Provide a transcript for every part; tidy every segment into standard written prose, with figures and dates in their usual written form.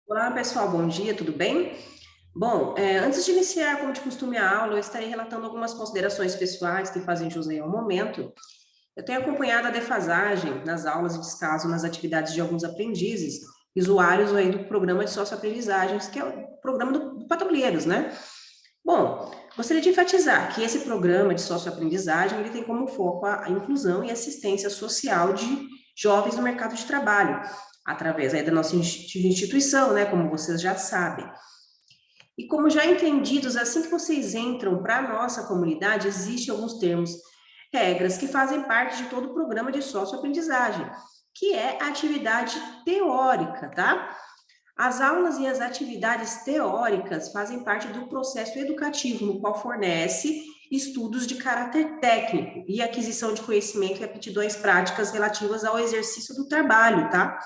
Olá, pessoal, bom dia, tudo bem? Bom, antes de iniciar, como de costume, a aula, eu estarei relatando algumas considerações pessoais que fazem jus aí ao momento. Eu tenho acompanhado a defasagem nas aulas e descaso nas atividades de alguns aprendizes e usuários aí do programa de socioaprendizagens, que é o programa do Patrulheiros, né? Bom, gostaria de enfatizar que esse programa de socioaprendizagem, ele tem como foco a inclusão e assistência social de jovens no mercado de trabalho, através aí da nossa instituição, né, como vocês já sabem. E como já entendidos, assim que vocês entram para a nossa comunidade, existem alguns termos, regras que fazem parte de todo o programa de socioaprendizagem, que é a atividade teórica, tá? As aulas e as atividades teóricas fazem parte do processo educativo, no qual fornece estudos de caráter técnico e aquisição de conhecimento e aptidões práticas relativas ao exercício do trabalho, tá?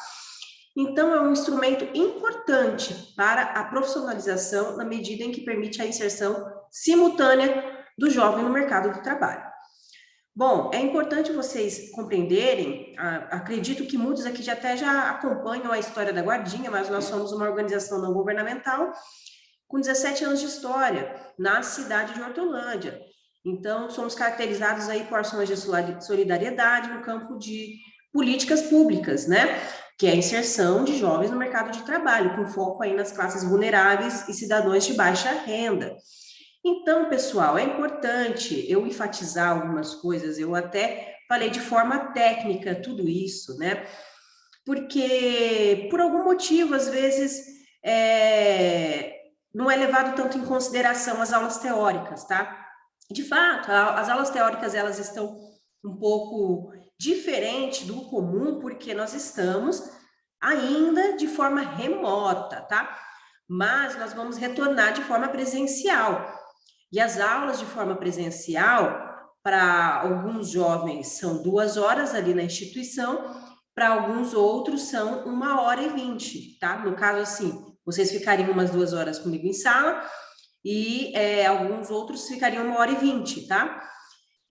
Então, é um instrumento importante para a profissionalização na medida em que permite a inserção simultânea do jovem no mercado do trabalho. Bom, é importante vocês compreenderem, acredito que muitos aqui já acompanham a história da Guardinha, mas nós somos uma organização não governamental com 17 anos de história, na cidade de Hortolândia. Então, somos caracterizados aí por ações de solidariedade no campo de políticas públicas, né? Que é a inserção de jovens no mercado de trabalho, com foco aí nas classes vulneráveis e cidadãos de baixa renda. Então, pessoal, é importante eu enfatizar algumas coisas, eu até falei de forma técnica tudo isso, né? Porque, por algum motivo, às vezes, não é levado tanto em consideração as aulas teóricas, tá? De fato, as aulas teóricas, elas estão um pouco diferente do comum, porque nós estamos ainda de forma remota, tá? Mas nós vamos retornar de forma presencial. E as aulas de forma presencial, para alguns jovens, são 2 horas ali na instituição, para alguns outros são 1h20, tá? No caso, assim, vocês ficariam umas 2 horas comigo em sala e alguns outros ficariam 1h20, tá?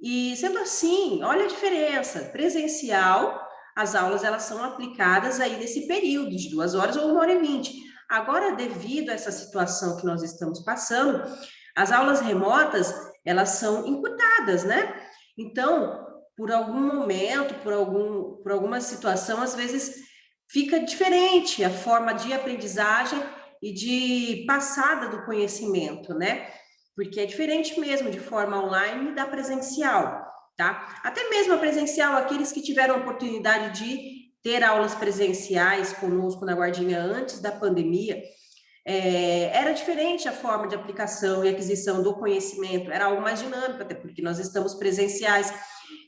E sendo assim, olha a diferença, presencial, as aulas elas são aplicadas aí nesse período de 2 horas ou 1h20. Agora, devido a essa situação que nós estamos passando, as aulas remotas, elas são encurtadas, né? Então, por algum momento, por alguma situação, às vezes fica diferente a forma de aprendizagem e de passada do conhecimento, né? Porque é diferente mesmo de forma online da presencial, tá? Até mesmo a presencial, aqueles que tiveram a oportunidade de ter aulas presenciais conosco na Guardinha antes da pandemia, era diferente a forma de aplicação e aquisição do conhecimento, era algo mais dinâmico, até porque nós estamos presenciais.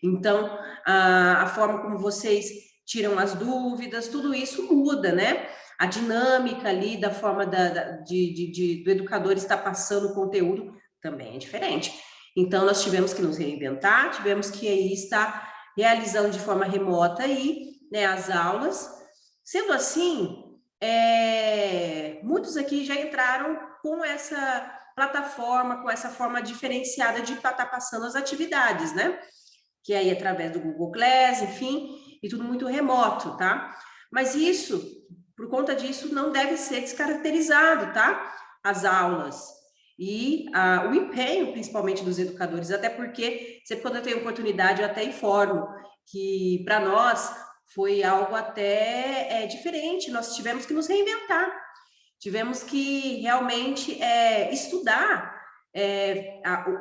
Então, a forma como vocês tiram as dúvidas, tudo isso muda, né? A dinâmica ali da forma do educador estar passando o conteúdo também é diferente. Então, nós tivemos que nos reinventar, tivemos que aí estar realizando de forma remota aí, né, as aulas. Sendo assim, muitos aqui já entraram com essa plataforma, com essa forma diferenciada de estar passando as atividades, né? Que é aí através do Google Class, enfim, e tudo muito remoto, tá? Mas isso, por conta disso, não deve ser descaracterizado, tá? As aulas e o empenho, principalmente dos educadores, até porque sempre quando eu tenho oportunidade, eu até informo que para nós foi algo até diferente, nós tivemos que nos reinventar, tivemos que realmente estudar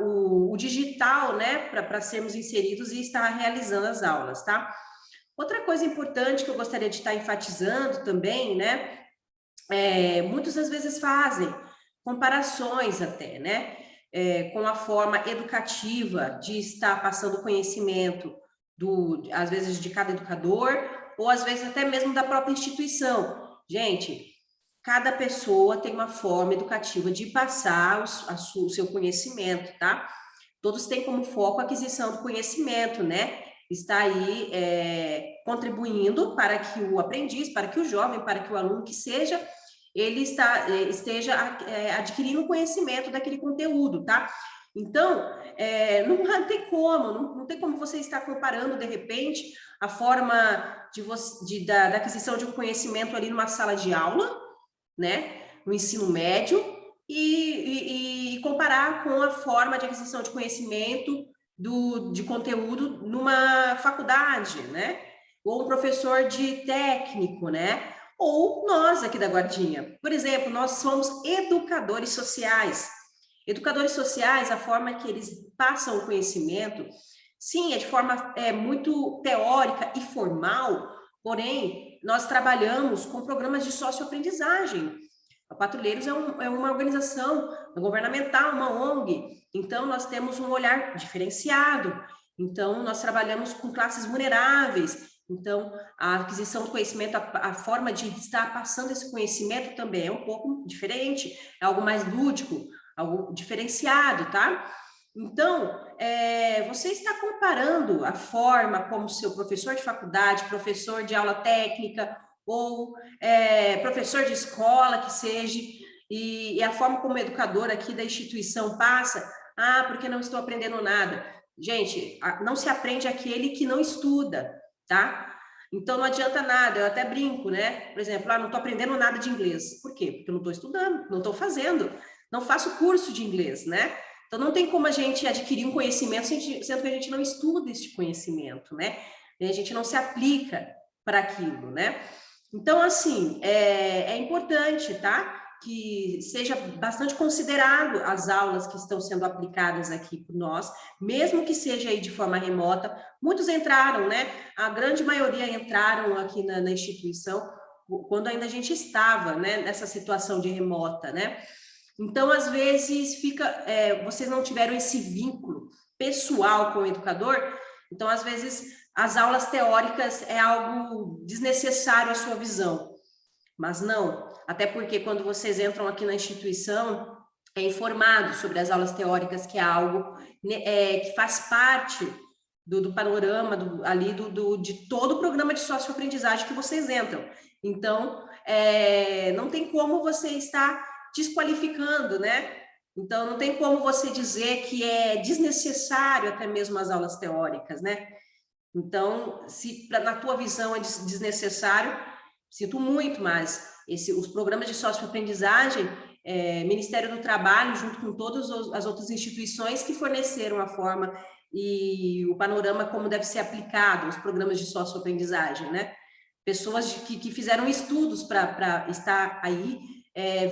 o digital, né, para sermos inseridos e estar realizando as aulas, tá? Outra coisa importante que eu gostaria de estar enfatizando também, né, muitos às vezes fazem comparações até, né, com a forma educativa de estar passando conhecimento às vezes de cada educador, ou às vezes até mesmo da própria instituição. Gente, cada pessoa tem uma forma educativa de passar o seu conhecimento, tá? Todos têm como foco a aquisição do conhecimento, né? Está aí contribuindo para que o aprendiz, para que o jovem, para que o aluno que seja, ele esteja adquirindo conhecimento daquele conteúdo, tá? Então, não tem como, não tem como você estar comparando, de repente, a forma da aquisição de um conhecimento ali numa sala de aula, né, no ensino médio e comparar com a forma de aquisição de conhecimento de conteúdo numa faculdade, né, ou um professor de técnico, né, ou nós aqui da Guardinha. Por exemplo, nós somos educadores sociais. Educadores sociais, a forma que eles passam o conhecimento, sim, é de forma muito teórica e formal, porém, nós trabalhamos com programas de socioaprendizagem. A Patrulheiros é uma organização governamental, uma ONG, então nós temos um olhar diferenciado. Então, nós trabalhamos com classes vulneráveis, então a aquisição do conhecimento, a forma de estar passando esse conhecimento também é um pouco diferente, é algo mais lúdico, algo diferenciado, tá? Então, você está comparando a forma como seu professor de faculdade, professor de aula técnica, ou professor de escola, que seja, e a forma como o educador aqui da instituição passa, porque não estou aprendendo nada. Gente, não se aprende aquele que não estuda, tá? Então, não adianta nada, eu até brinco, né? Por exemplo, não estou aprendendo nada de inglês. Por quê? Porque eu não estou estudando, não estou fazendo, não faço curso de inglês, né? Então, não tem como a gente adquirir um conhecimento sendo que a gente não estuda este conhecimento, né? A gente não se aplica para aquilo, né? Então, assim, é importante, tá? Que seja bastante considerado as aulas que estão sendo aplicadas aqui por nós, mesmo que seja aí de forma remota. Muitos entraram, né? A grande maioria entraram aqui na instituição quando ainda a gente estava, né, nessa situação de remota, né? Então, às vezes, vocês não tiveram esse vínculo pessoal com o educador, então, às vezes, as aulas teóricas é algo desnecessário à sua visão, mas não, até porque quando vocês entram aqui na instituição, é informado sobre as aulas teóricas, que é algo que faz parte do panorama de todo o programa de socioaprendizagem que vocês entram. Então, não tem como você estar desqualificando, né? Então, não tem como você dizer que é desnecessário até mesmo as aulas teóricas, né? Então, se na tua visão é desnecessário, sinto muito, mas os programas de socioaprendizagem, Ministério do Trabalho, junto com todas as outras instituições que forneceram a forma e o panorama como deve ser aplicado os programas de socioaprendizagem, né? Pessoas que fizeram estudos para estar aí,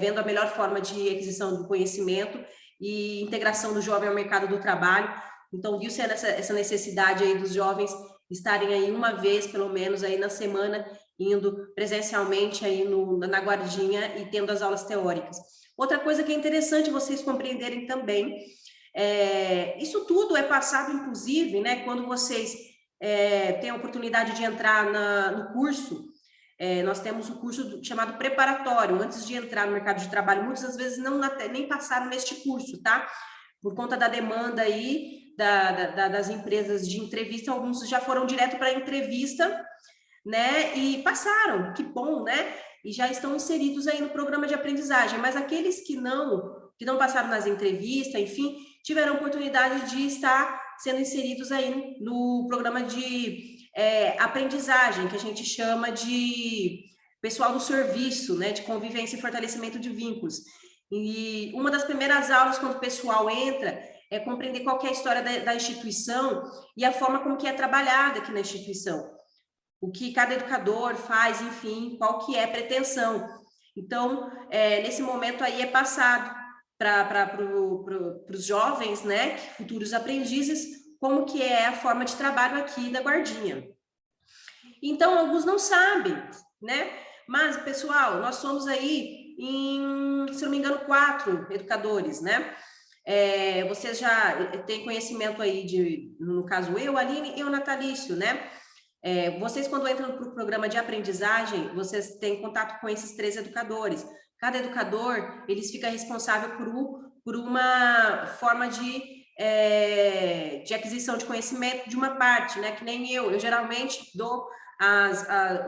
vendo a melhor forma de aquisição do conhecimento e integração do jovem ao mercado do trabalho. Então, viu-se essa necessidade aí dos jovens estarem aí uma vez, pelo menos, aí na semana, indo presencialmente aí na Guardinha e tendo as aulas teóricas. Outra coisa que é interessante vocês compreenderem também, isso tudo é passado, inclusive, né, quando vocês têm a oportunidade de entrar no curso, nós temos um curso chamado preparatório, antes de entrar no mercado de trabalho, muitas das vezes nem passaram neste curso, tá? Por conta da demanda aí das empresas de entrevista, alguns já foram direto para a entrevista, né? E passaram, que bom, né? E já estão inseridos aí no programa de aprendizagem. Mas aqueles que não passaram nas entrevistas, enfim, tiveram oportunidade de estar sendo inseridos aí no programa de aprendizagem, que a gente chama de pessoal do serviço, né? De convivência e fortalecimento de vínculos. E uma das primeiras aulas, quando o pessoal entra, é compreender qual que é a história da instituição e a forma como que é trabalhada aqui na instituição. O que cada educador faz, enfim, qual que é a pretensão. Então, nesse momento aí é passado para os jovens, né, futuros aprendizes, como que é a forma de trabalho aqui da Guardinha. Então, alguns não sabem, né? Mas, pessoal, nós somos aí se não me engano, 4 educadores, né? Vocês já têm conhecimento aí no caso eu, Aline e o Natalício, né? Vocês, quando entram para o programa de aprendizagem, vocês têm contato com esses 3 educadores. Cada educador, eles ficam responsável por uma forma de aquisição de conhecimento de uma parte, né? Que nem eu geralmente dou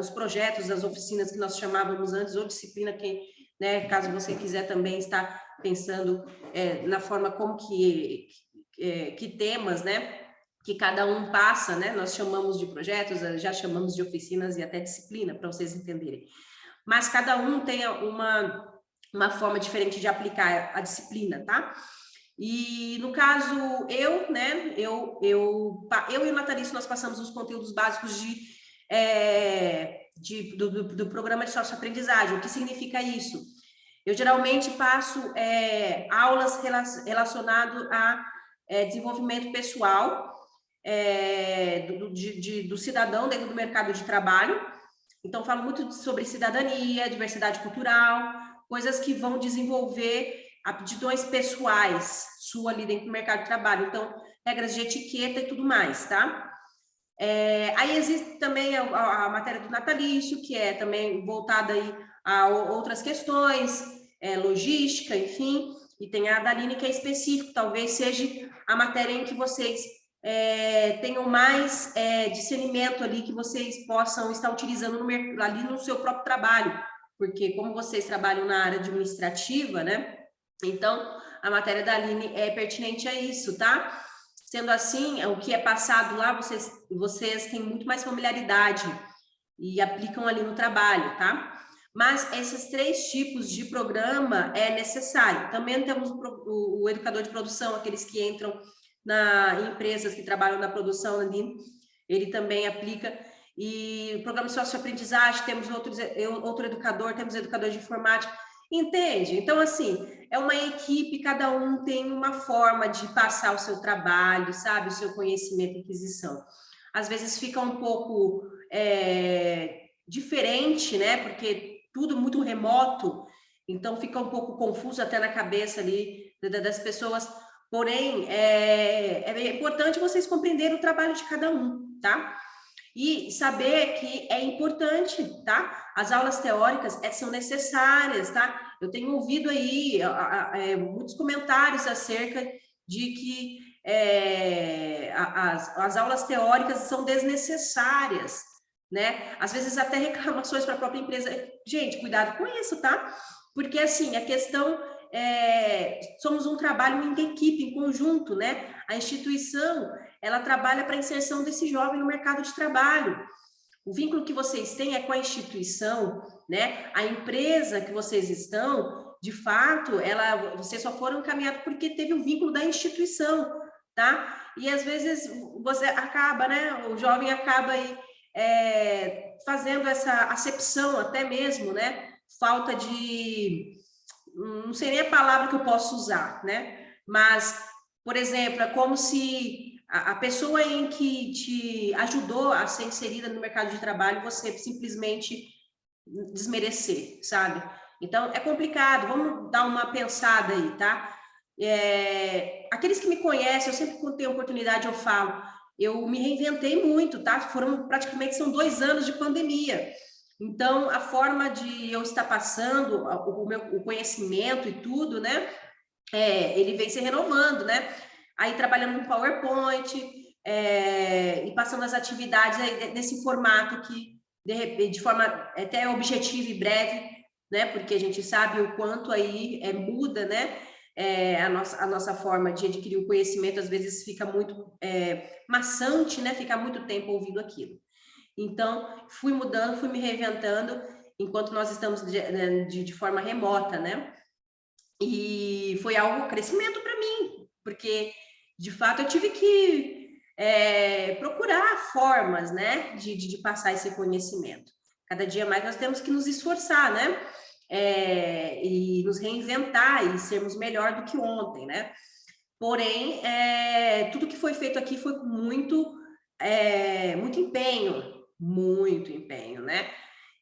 os projetos, as oficinas que nós chamávamos antes, ou disciplina, né? Caso você quiser também estar pensando na forma como que temas, né? Que cada um passa, né? Nós chamamos de projetos, já chamamos de oficinas e até disciplina, para vocês entenderem. mas cada um tem uma forma diferente de aplicar a disciplina, tá? E no caso, né, eu e o Natalício, nós passamos os conteúdos básicos do programa de socioaprendizagem. O que significa isso? Eu geralmente passo aulas relacionadas a desenvolvimento pessoal do cidadão dentro do mercado de trabalho. Então, falo muito sobre cidadania, diversidade cultural, coisas que vão desenvolver aptidões pessoais sua ali dentro do mercado de trabalho. Então, regras de etiqueta e tudo mais, tá? Aí existe também a matéria do natalício, que é também voltada aí a outras questões, logística, enfim, e tem a da Aline, que é específico, talvez seja a matéria em que vocês tenham mais discernimento ali, que vocês possam estar utilizando ali no seu próprio trabalho, porque como vocês trabalham na área administrativa, né, então a matéria da Aline é pertinente a isso, tá? Sendo assim, o que é passado lá, vocês têm muito mais familiaridade e aplicam ali no trabalho, tá? Mas esses 3 tipos de programa é necessário. Também temos o educador de produção, aqueles que entram em empresas que trabalham na produção ali, ele também aplica. E o programa de socioaprendizagem, temos outro educador, temos educador de informática, entende? Então, assim, é uma equipe, cada um tem uma forma de passar o seu trabalho, sabe? O seu conhecimento e aquisição. Às vezes fica um pouco diferente, né? Porque tudo muito remoto, então fica um pouco confuso até na cabeça ali das pessoas. Porém, é importante vocês compreenderem o trabalho de cada um, tá? E saber que é importante, tá? As aulas teóricas são necessárias, tá? Eu tenho ouvido aí muitos comentários acerca de que as aulas teóricas são desnecessárias, né? Às vezes até reclamações para a própria empresa. Gente, cuidado com isso, tá? Porque, assim, a questão somos um trabalho em equipe, em conjunto, né? A instituição, ela trabalha para a inserção desse jovem no mercado de trabalho. O vínculo que vocês têm é com a instituição, né? A empresa que vocês estão, de fato, vocês só foram encaminhados porque teve o vínculo da instituição, tá? E às vezes você acaba, né? O jovem acaba aí fazendo essa acepção até mesmo, né? Falta de... não sei nem a palavra que eu posso usar, né? Mas, por exemplo, é como se a pessoa em que te ajudou a ser inserida no mercado de trabalho, você simplesmente desmerecer, sabe? Então, é complicado, vamos dar uma pensada aí, tá? Aqueles que me conhecem, eu sempre quando tenho oportunidade eu falo, eu me reinventei muito, tá? São 2 anos de pandemia. Então, a forma de eu estar passando o conhecimento e tudo, né? Ele vem se renovando, né? Aí trabalhando com PowerPoint e passando as atividades aí nesse formato que, de forma até objetiva e breve, né? Porque a gente sabe o quanto aí muda, né? A nossa forma de adquirir o conhecimento às vezes fica muito maçante, né? Ficar muito tempo ouvindo aquilo. Então, fui mudando, fui me reinventando, enquanto nós estamos de forma remota, né? E foi crescimento para mim, porque, de fato, eu tive que procurar formas, né, de passar esse conhecimento. Cada dia mais nós temos que nos esforçar, né? E nos reinventar e sermos melhor do que ontem, né? Porém, tudo que foi feito aqui foi com muito empenho, né?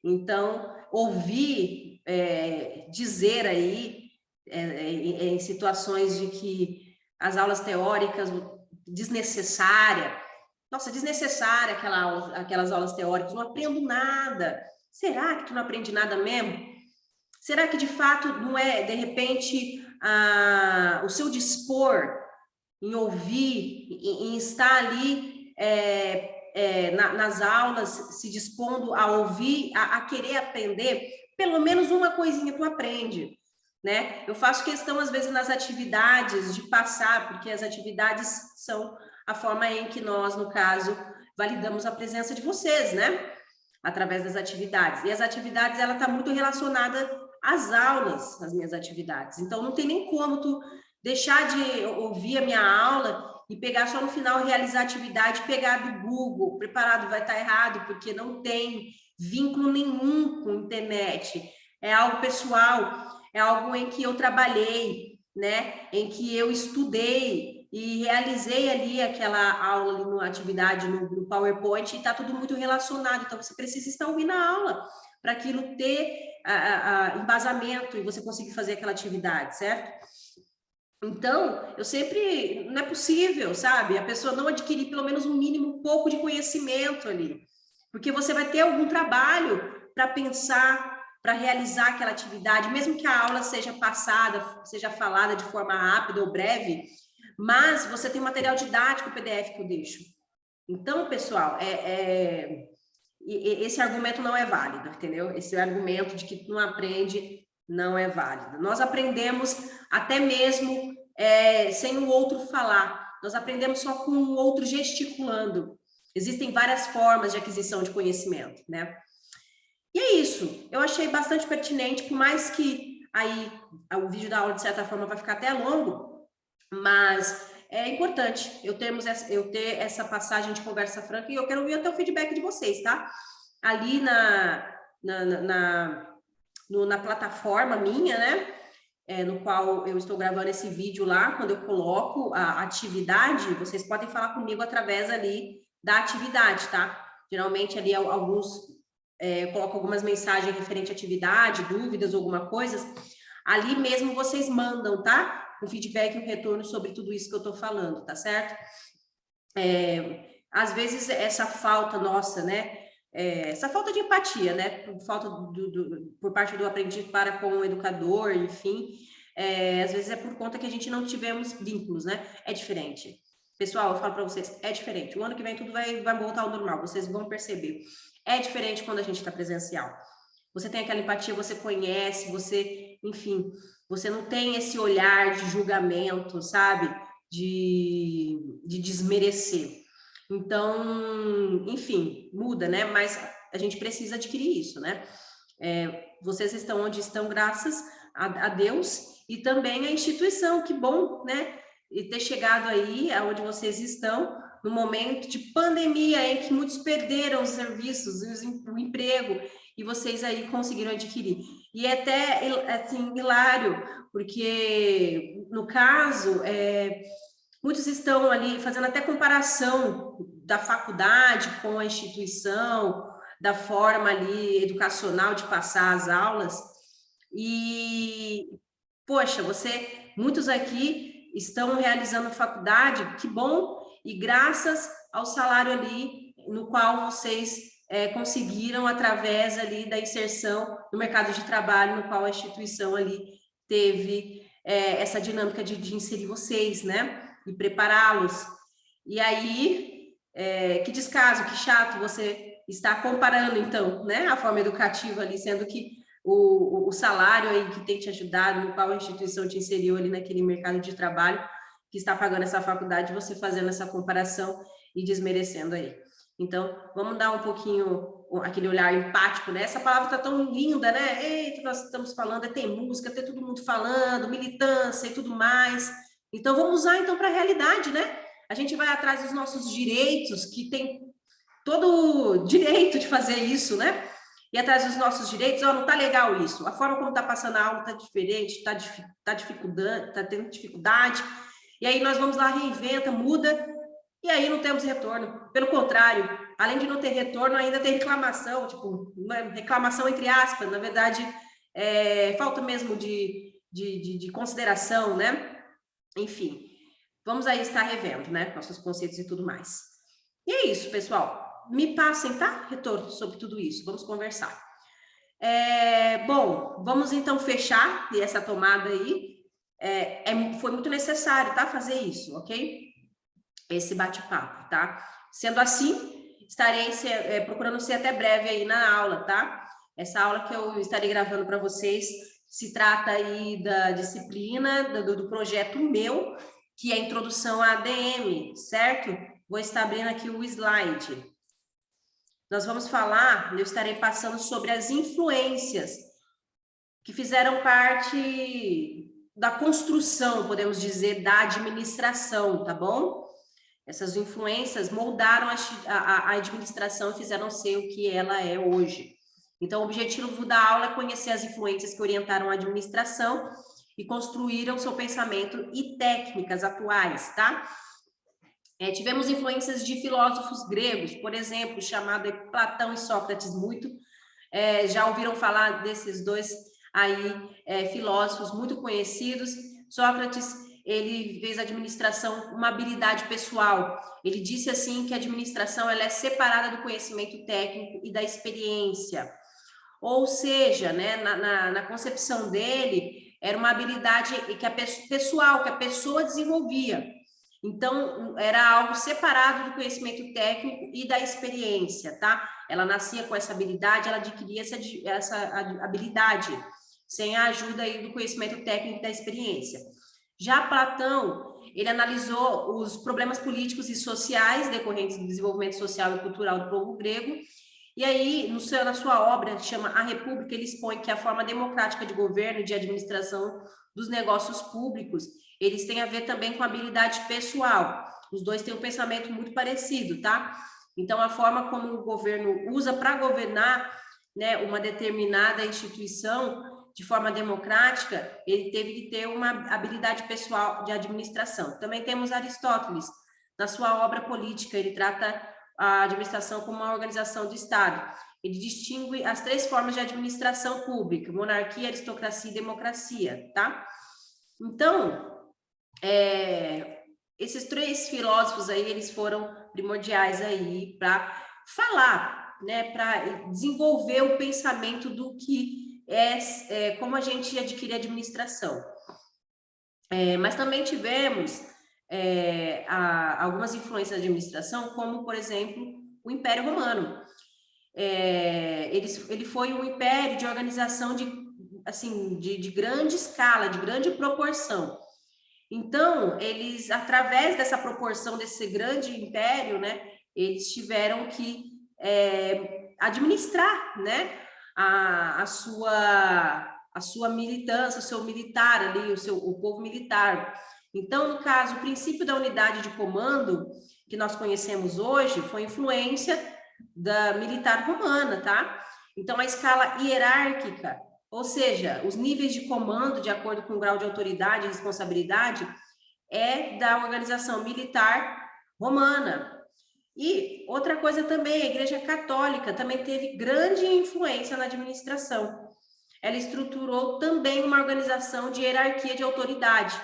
Então, ouvir dizer aí em situações de que as aulas teóricas desnecessária, aquelas aulas teóricas, não aprendo nada. Será que tu não aprende nada mesmo? Será que de fato não é, de repente, o seu dispor em ouvir, em estar ali nas aulas, se dispondo a ouvir, a querer aprender, pelo menos uma coisinha tu aprende, né? Eu faço questão, às vezes, nas atividades, de passar, porque as atividades são a forma em que nós, no caso, validamos a presença de vocês, né? através das atividades. E as atividades, ela está muito relacionada às aulas, as minhas atividades. Então, não tem nem como tu deixar de ouvir a minha aula e pegar só no final, realizar a atividade, pegar do Google, preparado, vai estar errado, porque não tem vínculo nenhum com a internet. É algo pessoal, é algo em que eu trabalhei, né? Em que eu estudei e realizei ali aquela aula, ali numa atividade no PowerPoint, e está tudo muito relacionado. Então, você precisa estar ouvindo a aula para aquilo ter embasamento e você conseguir fazer aquela atividade, certo? Então, eu sempre, não é possível, sabe? A pessoa não adquirir pelo menos um mínimo, um pouco de conhecimento ali. Porque você vai ter algum trabalho para pensar, para realizar aquela atividade, mesmo que a aula seja passada, seja falada de forma rápida ou breve, mas você tem material didático, PDF que eu deixo. Então, pessoal, esse argumento não é válido, entendeu? Esse argumento de que tu não aprende não é válido. Nós aprendemos até mesmo sem o outro falar. Nós aprendemos só com o outro gesticulando. Existem várias formas de aquisição de conhecimento, né? E é isso. Eu achei bastante pertinente, por mais que aí o vídeo da aula, de certa forma, vai ficar até longo, mas é importante eu ter essa passagem de conversa franca, e eu quero ouvir até o feedback de vocês, tá? Ali na plataforma minha, né? No qual eu estou gravando esse vídeo lá, quando eu coloco a atividade, vocês podem falar comigo através ali da atividade, tá? Geralmente ali eu coloco algumas mensagens referente à atividade, dúvidas, alguma coisa, ali mesmo vocês mandam, tá? Um feedback e um retorno sobre tudo isso que eu tô falando, tá certo? Às vezes essa falta nossa, né? Essa falta de empatia, né? Por parte do aprendiz para com o educador, enfim, às vezes é por conta que a gente não tivemos vínculos, né? É diferente. Pessoal, eu falo para vocês, é diferente. O ano que vem tudo vai voltar ao normal, vocês vão perceber. É diferente quando a gente está presencial. Você tem aquela empatia, você conhece, enfim, você não tem esse olhar de julgamento, sabe? De desmerecer. Então, enfim, muda, né? Mas a gente precisa adquirir isso, né? Vocês estão onde estão graças a Deus e também a instituição, que bom, né? E ter chegado aí aonde vocês estão, no momento de pandemia, em que muitos perderam os serviços, o emprego, e vocês aí conseguiram adquirir. E é até, assim, hilário, porque, no caso, muitos estão ali fazendo até comparação da faculdade com a instituição, da forma ali educacional de passar as aulas. E, poxa, muitos aqui estão realizando faculdade, que bom, e graças ao salário ali no qual vocês conseguiram através ali da inserção no mercado de trabalho, no qual a instituição ali teve essa dinâmica de inserir vocês, né? E prepará-los. E aí, que descaso, que chato você está comparando, então, né? A forma educativa ali, sendo que o salário aí que tem te ajudado, no qual a instituição te inseriu ali naquele mercado de trabalho, que está pagando essa faculdade, você fazendo essa comparação e desmerecendo aí. Então, vamos dar um pouquinho aquele olhar empático, né? Essa palavra está tão linda, né? Eita, nós estamos falando, tem música, tem todo mundo falando, militância e tudo mais. Então, vamos usar então para a realidade, né? A gente vai atrás dos nossos direitos, que tem todo o direito de fazer isso, né? E atrás dos nossos direitos, não tá legal isso. A forma como tá passando a aula tá diferente, tá dificultando, tá tendo dificuldade. E aí nós vamos lá, reinventa, muda, e aí não temos retorno. Pelo contrário, além de não ter retorno, ainda tem reclamação, tipo, reclamação entre aspas, na verdade, falta mesmo de consideração, né? Enfim, vamos aí estar revendo, né? Nossos conceitos e tudo mais. E é isso, pessoal. Me passem, tá? Retorno sobre tudo isso. Vamos conversar. Bom, vamos então fechar essa tomada aí. Foi muito necessário, tá? Fazer isso, ok? Esse bate-papo, tá? Sendo assim, estarei procurando ser até breve aí na aula, tá? Essa aula que eu estarei gravando para vocês se trata aí da disciplina, do projeto meu, que é a introdução à ADM, certo? Vou estar abrindo aqui o slide. nós vamos falar, eu estarei passando sobre as influências que fizeram parte da construção, podemos dizer, da administração, tá bom? Essas influências moldaram a administração e fizeram ser o que ela é hoje. Então, o objetivo da aula é conhecer as influências que orientaram a administração e construíram seu pensamento e técnicas atuais, tá? Tivemos influências de filósofos gregos, por exemplo, chamado Platão e Sócrates, já ouviram falar desses dois aí, filósofos muito conhecidos. Sócrates, ele fez a administração uma habilidade pessoal. Ele disse assim que a administração ela é separada do conhecimento técnico e da experiência. Ou seja, né, na concepção dele, era uma habilidade pessoal, que a pessoa desenvolvia. Então, era algo separado do conhecimento técnico e da experiência, tá? Ela nascia com essa habilidade, ela adquiria essa habilidade, sem a ajuda aí do conhecimento técnico e da experiência. Já Platão, ele analisou os problemas políticos e sociais decorrentes do desenvolvimento social e cultural do povo grego, e aí, na sua obra, que chama A República, ele expõe que a forma democrática de governo e de administração dos negócios públicos, eles têm a ver também com a habilidade pessoal. Os dois têm um pensamento muito parecido, tá? Então, a forma como o governo usa para governar, né, uma determinada instituição de forma democrática, ele teve que ter uma habilidade pessoal de administração. Também temos Aristóteles, na sua obra Política, ele trata a administração como uma organização do Estado. Ele distingue as 3 formas de administração pública: monarquia, aristocracia e democracia, tá? Então, esses 3 filósofos aí, eles foram primordiais aí para falar, né, para desenvolver o pensamento do que como a gente adquire a administração. Mas também tivemos algumas influências da administração, como, por exemplo, o Império Romano. Ele foi um império de organização de grande escala, de grande proporção. Então, eles, através dessa proporção desse grande império, né, eles tiveram que administrar, né, a sua militância, o seu militar ali, o povo militar. Então, no caso, o princípio da unidade de comando, que nós conhecemos hoje, foi influência da militar romana, tá? Então, a escala hierárquica, ou seja, os níveis de comando, de acordo com o grau de autoridade e responsabilidade, é da organização militar romana. E outra coisa também, a Igreja Católica também teve grande influência na administração. Ela estruturou também uma organização de hierarquia de autoridade.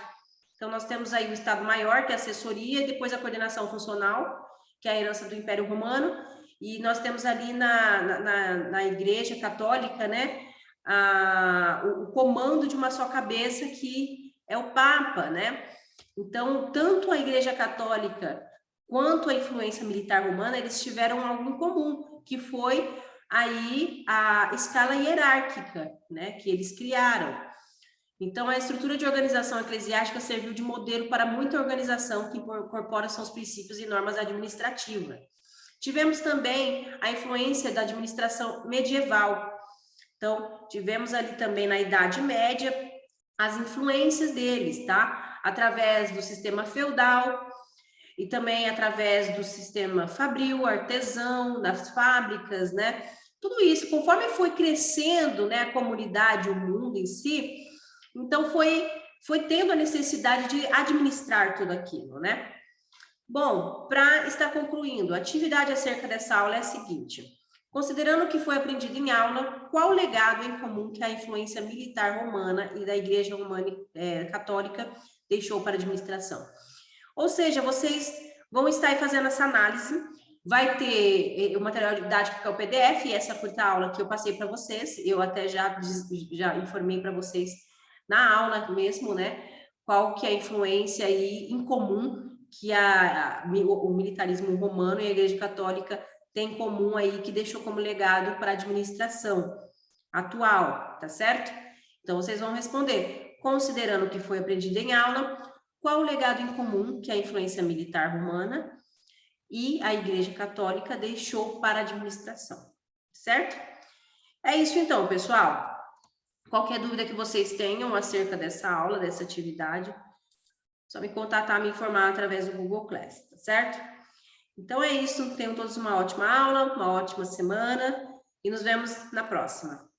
Então, nós temos aí o Estado-Maior, que é a assessoria, e depois a coordenação funcional, que é a herança do Império Romano, e nós temos ali na Igreja Católica, né, o comando de uma só cabeça, que é o Papa, né? Então, tanto a Igreja Católica quanto a influência militar romana, eles tiveram algo em comum, que foi aí a escala hierárquica, né, que eles criaram. Então, a estrutura de organização eclesiástica serviu de modelo para muita organização que incorpora seus princípios e normas administrativas. Tivemos também a influência da administração medieval. Então, tivemos ali também na Idade Média as influências deles, tá? Através do sistema feudal e também através do sistema fabril, artesão, das fábricas, né? Tudo isso, conforme foi crescendo, né, a comunidade, o mundo em si, então foi tendo a necessidade de administrar tudo aquilo, né? Bom, para estar concluindo, a atividade acerca dessa aula é a seguinte: considerando o que foi aprendido em aula, qual o legado em comum que a influência militar romana e da Igreja Romana Católica deixou para a administração? Ou seja, vocês vão estar aí fazendo essa análise, vai ter o material didático que é o PDF, essa curta aula que eu passei para vocês, eu até já informei para vocês na aula mesmo, né, qual que é a influência aí em comum que o militarismo romano e a Igreja Católica têm em comum aí, que deixou como legado para a administração atual, tá certo? Então, vocês vão responder, considerando o que foi aprendido em aula, qual o legado em comum que a influência militar romana e a Igreja Católica deixou para a administração, certo? É isso então, pessoal. Qualquer dúvida que vocês tenham acerca dessa aula, dessa atividade, só me contatar, me informar através do Google Class, tá certo? Então é isso, tenham todos uma ótima aula, uma ótima semana e nos vemos na próxima.